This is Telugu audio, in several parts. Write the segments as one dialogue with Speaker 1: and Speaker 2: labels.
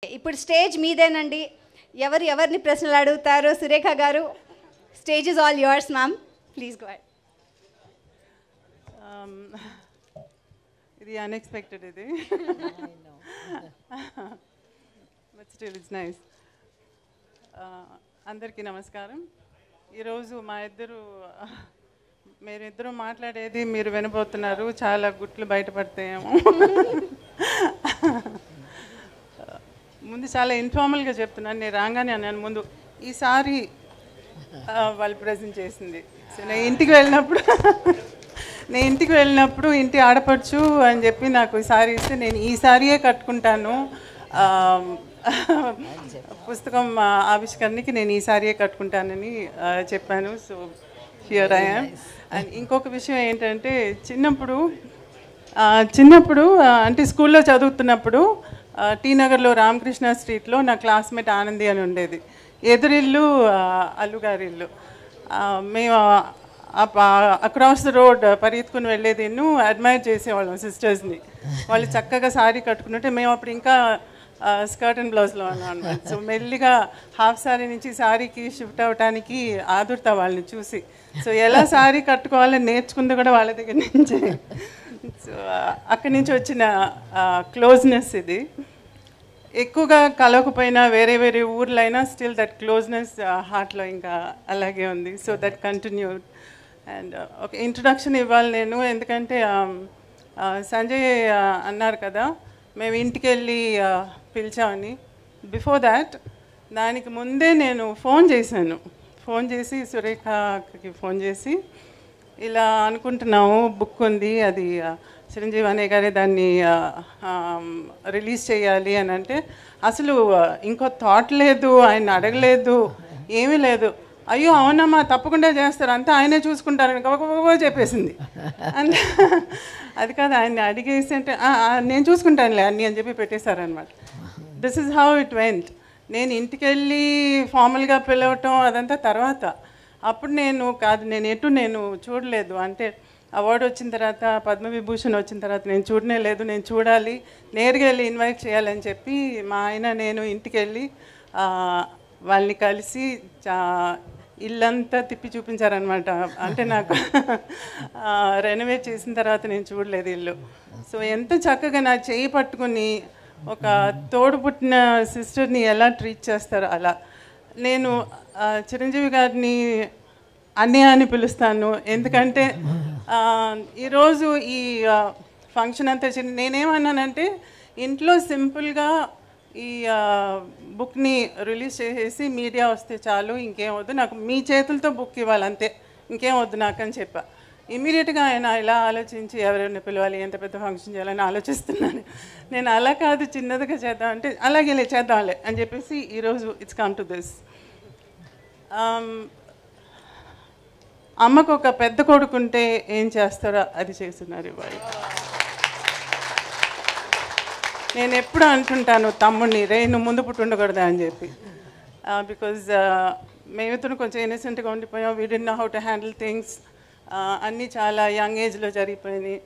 Speaker 1: ఇప్పుడు స్టేజ్ మీదేనండి. ఎవరిని ప్రశ్నలు అడుగుతారు? సురేఖ గారు, stage is all yours ma'am, please go ahead.
Speaker 2: ఇది అన్ఎక్స్పెక్టెడ్, ఇది బట్ స్టిల్ ఇట్స్ నైస్. అందరికీ నమస్కారం. ఈరోజు మీరిద్దరూ మాట్లాడేది మీరు వినబోతున్నారు. చాలా గుట్లు బయటపడతాయేమో. ముందు చాలా ఇన్ఫార్మల్గా చెప్తున్నాను. నేను రాగానే అన్నాను ముందు ఈసారి వాళ్ళు ప్రజెంట్ చేసింది. సో నేను ఇంటికి వెళ్ళినప్పుడు ఇంటి ఆడపడుచు అని చెప్పి నాకు ఈసారి ఇస్తే నేను ఈ సారీయే కట్టుకుంటాను, పుస్తకం ఆవిష్కరణకి నేను ఈ సారీయే కట్టుకుంటానని చెప్పాను. So here I am. And ఇంకొక విషయం ఏంటంటే చిన్నప్పుడు అంటే స్కూల్లో చదువుతున్నప్పుడు టీ నగర్లో రామకృష్ణ స్ట్రీట్లో నా క్లాస్మేట్ ఆనంది అని ఉండేది. ఎదురిల్లు అల్లుగారి ఇల్లు. మేము అక్రాస్ ద రోడ్ పరిగెత్తుకుని వెళ్ళేది, అడ్మైర్ చేసేవాళ్ళం సిస్టర్స్ని. వాళ్ళు చక్కగా సారీ కట్టుకుంటుంటే మేము అప్పుడు ఇంకా స్కర్ట్ అండ్ బ్లౌజ్లో ఉన్నాం అనమాట. సో మెల్లిగా హాఫ్ సారీ నుంచి సారీకి షిఫ్ట్ అవ్వడానికి ఆదుర్తా వాళ్ళని చూసి. సో ఎలా సారీ కట్టుకోవాలని నేర్చుకుంది కూడా వాళ్ళ దగ్గర నుంచి. సో అక్కడి నుంచి వచ్చిన క్లోజ్నెస్ ఇది. ఎక్కువగా కలవకపోయినా వేరే ఊర్లైనా స్టిల్ దట్ క్లోజ్నెస్ హార్ట్లో ఇంకా అలాగే ఉంది. So that continued. అండ్ ఒక ఇంట్రొడక్షన్ ఇవ్వాలి నేను, ఎందుకంటే సంజయ్ అన్నారు కదా మేము ఇంటికి వెళ్ళి పిలిచామని. బిఫోర్ దాట్, దానికి ముందే నేను ఫోన్ చేసి సురేఖకి ఫోన్ చేసి ఇలా అనుకుంటున్నాము, బుక్ ఉంది, అది చిరంజీవి అనే గారే దాన్ని రిలీజ్ చేయాలి అని అంటే అసలు ఇంకో థాట్ లేదు, ఆయన అడగలేదు, ఏమీ లేదు. అయ్యో అవునమ్మా తప్పకుండా చేస్తారు, అంతా ఆయనే చూసుకుంటారని గబగబా చెప్పేసింది. అంటే అది కాదు, ఆయన్ని అడిగేసి అంటే నేను చూసుకుంటానులే అన్నీ అని చెప్పి పెట్టేశారనమాట. This is how it went. నేను ఇంటికి వెళ్ళి ఫార్మల్గా పిలవటం అదంతా తర్వాత. అప్పుడు నేను చూడలేదు. అంటే అవార్డు వచ్చిన తర్వాత, పద్మవిభూషణ్ వచ్చిన తర్వాత నేను చూడనే లేదు. నేను చూడాలి, నేరుగా వెళ్ళి ఇన్వైట్ చేయాలని చెప్పి మా ఆయన నేను ఇంటికి వెళ్ళి వాళ్ళని కలిసి ఇల్లంతా తిప్పి చూపించారనమాట. అంటే నాకు రెనోవేట్ చేసిన తర్వాత నేను చూడలేదు ఇల్లు. సో ఎంత చక్కగా నా చేయి పట్టుకుని ఒక తోడు పుట్టిన సిస్టర్ని ఎలా ట్రీట్ చేస్తారో అలా. నేను చిరంజీవి గారిని అన్నయ్య అని పిలుస్తాను, ఎందుకంటే ఈరోజు ఈ ఫంక్షన్ అంతా నేనేమన్నానంటే ఇంట్లో సింపుల్గా ఈ బుక్ని రిలీజ్ చేసేసి మీడియా వస్తే చాలు, ఇంకేం వద్దు నాకు, మీ చేతులతో బుక్ ఇవ్వాలి అంతే, ఇంకేం వద్దు నాకు అని చెప్పా. ఇమీడియట్గా ఆయన ఇలా ఆలోచించి ఎవరైనా పిలవాలి, ఎంత పెద్ద ఫంక్షన్ చేయాలని ఆలోచిస్తున్నాను. నేను అలా కాదు, చిన్నదిగా చేద్దాం అంటే అలాగే చేద్దాంలే అని చెప్పేసి ఈరోజు ఇట్స్ కమ్ టు దిస్. అమ్మకు ఒక పెద్ద కొడుకుంటే ఏం చేస్తారో అది చేస్తున్నారు ఇవాళ. నేను ఎప్పుడు అంటుంటాను తమ్ముడిని, నువ్వు ముందు పుట్టి ఉండకూడదా అని చెప్పి. బికాజ్ మేమిద్దరు కొంచెం ఇన్నసెంట్గా ఉండిపోయాం. We did know how to handle things. అన్నీ చాలా యంగ్ ఏజ్లో జరిగిపోయినాయి.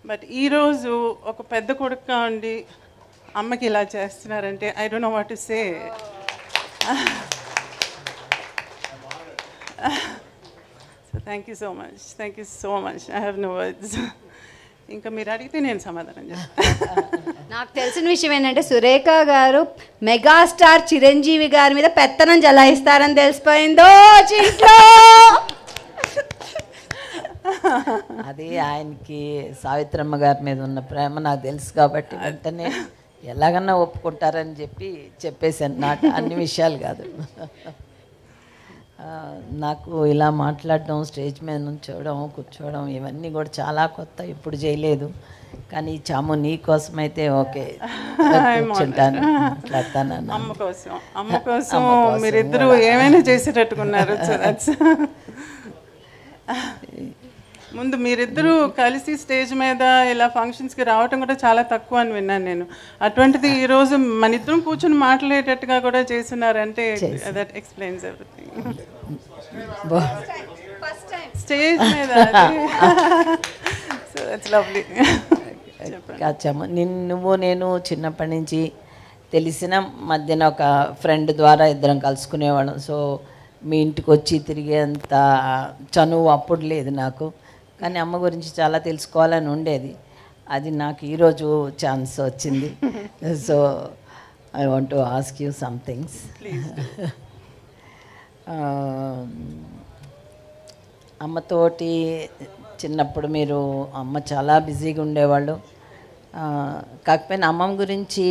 Speaker 2: బట్ ఈరోజు ఒక పెద్ద కొడుకుగా ఉండి అమ్మకి ఇలా చేస్తున్నారంటే I don't know what to say. So thank you so much. I have no words. ఇంకా మీరు అడిగితే నేను సమాధానం చెప్తాను.
Speaker 1: నాకు తెలిసిన విషయం ఏంటంటే సురేఖ గారు మెగాస్టార్ చిరంజీవి గారి మీద పెత్తనం జలాయిస్తారని తెలిసిపోయిందో ఇంట్లో.
Speaker 3: అది ఆయనకి సావిత్రమ్మ గారి మీద ఉన్న ప్రేమ నాకు తెలుసు కాబట్టి వెంటనే ఎలాగన్నా ఒప్పుకుంటారని చెప్పేసాను. నాకు అన్ని విషయాలు కాదు, నాకు ఇలా మాట్లాడడం, స్టేజ్ మీద నుంచోవడం, కూర్చోవడం ఇవన్నీ కూడా చాలా కొత్త, ఎప్పుడు చేయలేదు. కానీ చాము నీ కోసమైతే ఓకే కూర్చుంటాను, మాట్లాడతాను.
Speaker 2: అమ్మ కోసం మీరిద్దరూ ఏమైనా చేసేటట్టుకున్నారు. ముందు మీరిద్దరూ కలిసి స్టేజ్ మీద ఇలా ఫంక్షన్స్కి రావటం కూడా చాలా తక్కువ అని విన్నాను నేను. అటువంటిది ఈరోజు మన ఇద్దరం కూర్చొని మాట్లాడేటట్టుగా కూడా చేస్తున్నారంటే దట్ ఎక్స్ప్లెయిన్స్ ఎవ్రీథింగ్. స్టేజ్ మీద సో ఇట్స్ లవ్లీ.
Speaker 3: నువ్వు నేను చిన్నప్పటి నుంచి తెలిసిన మధ్యన ఒక ఫ్రెండ్ ద్వారా ఇద్దరం కలుసుకునేవాళ్ళం. సో మీ ఇంటికి వచ్చి తిరిగేంత చనువు అప్పుడు లేదు నాకు, కానీ అమ్మ గురించి చాలా తెలుసుకోవాలని ఉండేది. అది నాకు ఈరోజు ఛాన్స్ వచ్చింది. So I want to ask you some things. అమ్మతోటి చిన్నప్పుడు మీరు అమ్మ చాలా బిజీగా ఉండేవాళ్ళు. కాకపోయినా అమ్మమ్మ గురించి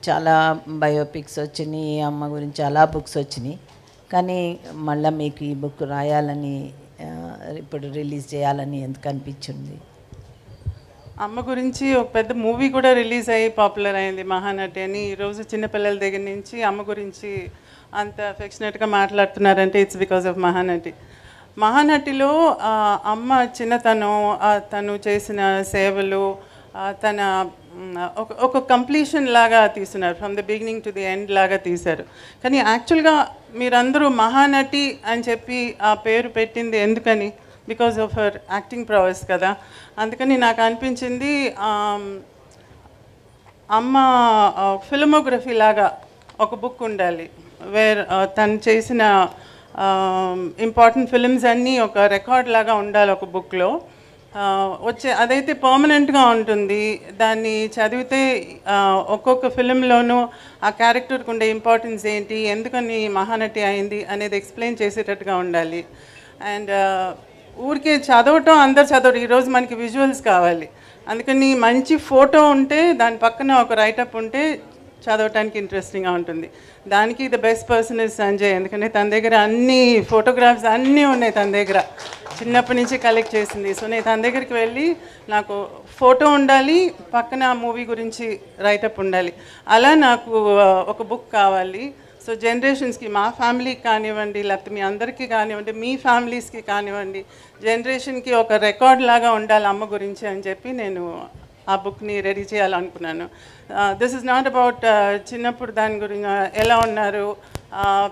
Speaker 3: చాలా బయోపిక్స్ వచ్చినాయి, అమ్మ గురించి చాలా బుక్స్ వచ్చినాయి. కానీ మళ్ళీ మీకు ఈ బుక్ రాయాలని ఇప్పుడు రిలీజ్ చేయాలని ఎందుకు అనిపించింది?
Speaker 2: అమ్మ గురించి ఒక పెద్ద మూవీ కూడా రిలీజ్ అయ్యి పాపులర్ అయింది, మహానటి అని. ఈరోజు చిన్నపిల్లల దగ్గర నుంచి అమ్మ గురించి అంత అఫెక్షనేట్గా మాట్లాడుతున్నారంటే ఇట్స్ బికాజ్ ఆఫ్ మహానటి. మహానటిలో అమ్మ చిన్నతనం, తను చేసిన సేవలు, తన ఒక కంప్లీషన్ లాగా తీస్తున్నారు, from the beginning to the end లాగా తీశారు. కానీ యాక్చువల్గా మీరందరూ మహానటి అని చెప్పి ఆ పేరు పెట్టింది ఎందుకని? బికాజ్ ఆఫ్ హర్ యాక్టింగ్ ప్రొవెస్ కదా. అందుకని నాకు అనిపించింది అమ్మ ఫిల్మోగ్రఫీ లాగా ఒక బుక్ ఉండాలి, వేర్ తను చేసిన ఇంపార్టెంట్ ఫిల్మ్స్ అన్నీ ఒక రికార్డ్ లాగా ఉండాలి ఒక బుక్లో. అదైతే పర్మనెంట్గా ఉంటుంది. దాన్ని చదివితే ఒక్కొక్క ఫిలింలోనూ ఆ క్యారెక్టర్కి ఉండే ఇంపార్టెన్స్ ఏంటి, ఎందుకని మహానటి అయింది అనేది ఎక్స్ప్లెయిన్ చేసేటట్టుగా ఉండాలి. అండ్ ఊరికే చదవటం అందరు చదవరు, ఈరోజు మనకి విజువల్స్ కావాలి. అందుకని మంచి ఫోటో ఉంటే దాని పక్కన ఒక రైటప్ ఉంటే చదవటానికి ఇంట్రెస్టింగ్గా ఉంటుంది. దానికి the best person is Sanjay, ఎందుకంటే తన దగ్గర అన్ని ఫోటోగ్రాఫ్స్ అన్నీ ఉన్నాయి, తన దగ్గర చిన్నప్పటి నుంచి కలెక్ట్ చేసింది. సో నేను తన దగ్గరికి వెళ్ళి నాకు ఫోటో ఉండాలి, పక్కన మూవీ గురించి రైటప్ ఉండాలి, అలా నాకు ఒక బుక్ కావాలి. సో జనరేషన్స్కి, మా ఫ్యామిలీకి కానివ్వండి, లేకపోతే మీ అందరికీ కానివ్వండి, మీ ఫ్యామిలీస్కి కానివ్వండి, జనరేషన్కి ఒక రికార్డ్ లాగా ఉండాలి అమ్మ గురించి అని చెప్పి నేను ఆ బుక్ని రెడీ చేయాలనుకున్నాను. దిస్ ఇస్ నాట్ అబౌట్ చిన్నప్పుడు దాని గురించి ఎలా ఉన్నారు,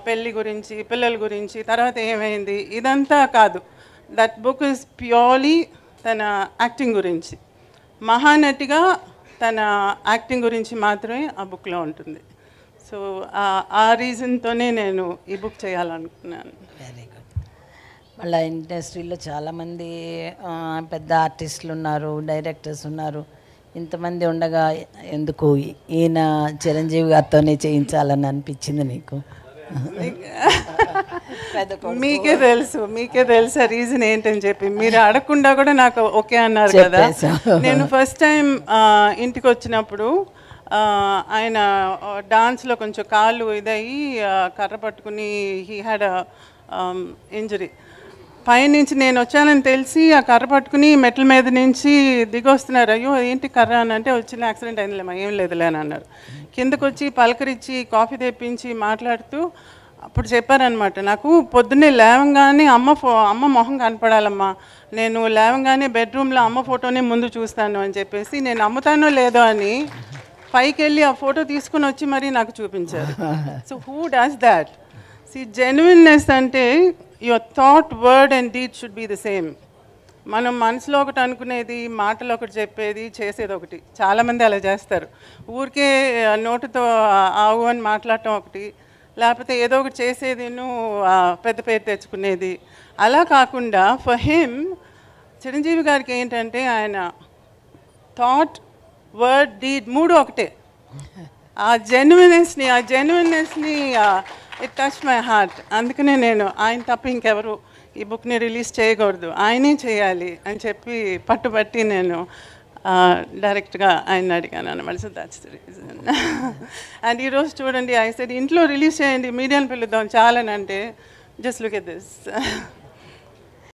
Speaker 2: పెళ్ళి గురించి, పిల్లల గురించి, తర్వాత ఏమైంది, ఇదంతా కాదు. దట్ బుక్ ఇస్ ప్యూర్లీ తన యాక్టింగ్ గురించి, మహానటిగా తన యాక్టింగ్ గురించి మాత్రమే ఆ బుక్లో ఉంటుంది. సో ఆ రీజన్తోనే నేను ఈ బుక్ చేయాలనుకున్నాను.
Speaker 3: Very good. మళ్ళీ ఇండస్ట్రీలో చాలామంది పెద్ద ఆర్టిస్టులు ఉన్నారు, డైరెక్టర్స్ ఉన్నారు. ఇంతమంది ఉండగా ఎందుకు ఈయన చిరంజీవి గారితోనే చేయించాలని అనిపించింది నీకు?
Speaker 2: మీకే తెలుసు రీజన్ ఏంటని చెప్పి. మీరు అడగకుండా కూడా నాకు ఓకే అన్నారు కదా. నేను ఫస్ట్ టైం ఇంటికి వచ్చినప్పుడు ఆయన డాన్స్లో కొంచెం కాళ్ళు ఇదయ్యి కర్ర పట్టుకుని హీ హ్యాడ్ ఇంజరీ. పైనుంచి నేను వచ్చానని తెలిసి ఆ కర్ర పట్టుకుని మెట్ల మీద నుంచి దిగొస్తున్నారు. అయ్యో ఏంటి కర్ర అని అంటే, వచ్చిన యాక్సిడెంట్ అయిందిలేమా, ఏం లేదులే అని అన్నారు. కిందకు వచ్చి పలకరించి కాఫీ తెప్పించి మాట్లాడుతూ అప్పుడు చెప్పారనమాట, నాకు పొద్దున్నే లేవంగానే అమ్మ మొహం కనపడాలమ్మా, నేను లేవంగానే బెడ్రూమ్లో అమ్మ ఫోటోనే ముందు చూస్తాను అని చెప్పేసి, నేను అమ్ముతానో లేదో అని పైకి వెళ్ళి ఆ ఫోటో తీసుకుని వచ్చి మరీ నాకు చూపించారు. So who does that? See genuineness అంటే your thought, word and deed should be the same. మనం మనసులో ఒకటి అనుకునేది, మాటలో ఒకటి చెప్పేది, చేసేది ఒకటి. చాలామంది అలా చేస్తారు. ఊరికే నోటుతో ఆవు అని మాట్లాడటం ఒకటి, లేకపోతే ఏదో ఒకటి చేసేదిను పెద్ద పేరు తెచ్చుకునేది. అలా కాకుండా ఫర్ హిమ్, చిరంజీవి గారికి ఏంటంటే ఆయన థాట్, వర్డ్, డీడ్ మూడు ఒకటే. ఆ జెన్యున్నెస్ని ఇట్ టచ్ మై హార్ట్. అందుకనే నేను ఆయన తప్ప ఇంకెవరు ఈ బుక్ని రిలీజ్ చేయకూడదు, ఆయనే చేయాలి అని చెప్పి పట్టుబట్టి నేను డైరెక్ట్గా ఆయన అడిగాను అనమాట. So that's the reason. And ఈరోజు చూడండి, ఐ సెడ్ ఇంట్లో రిలీజ్ చేయండి, మీడియాని పిలుద్దాం చాలని అంటే, జస్ట్ లుక్ ఎట్ దిస్.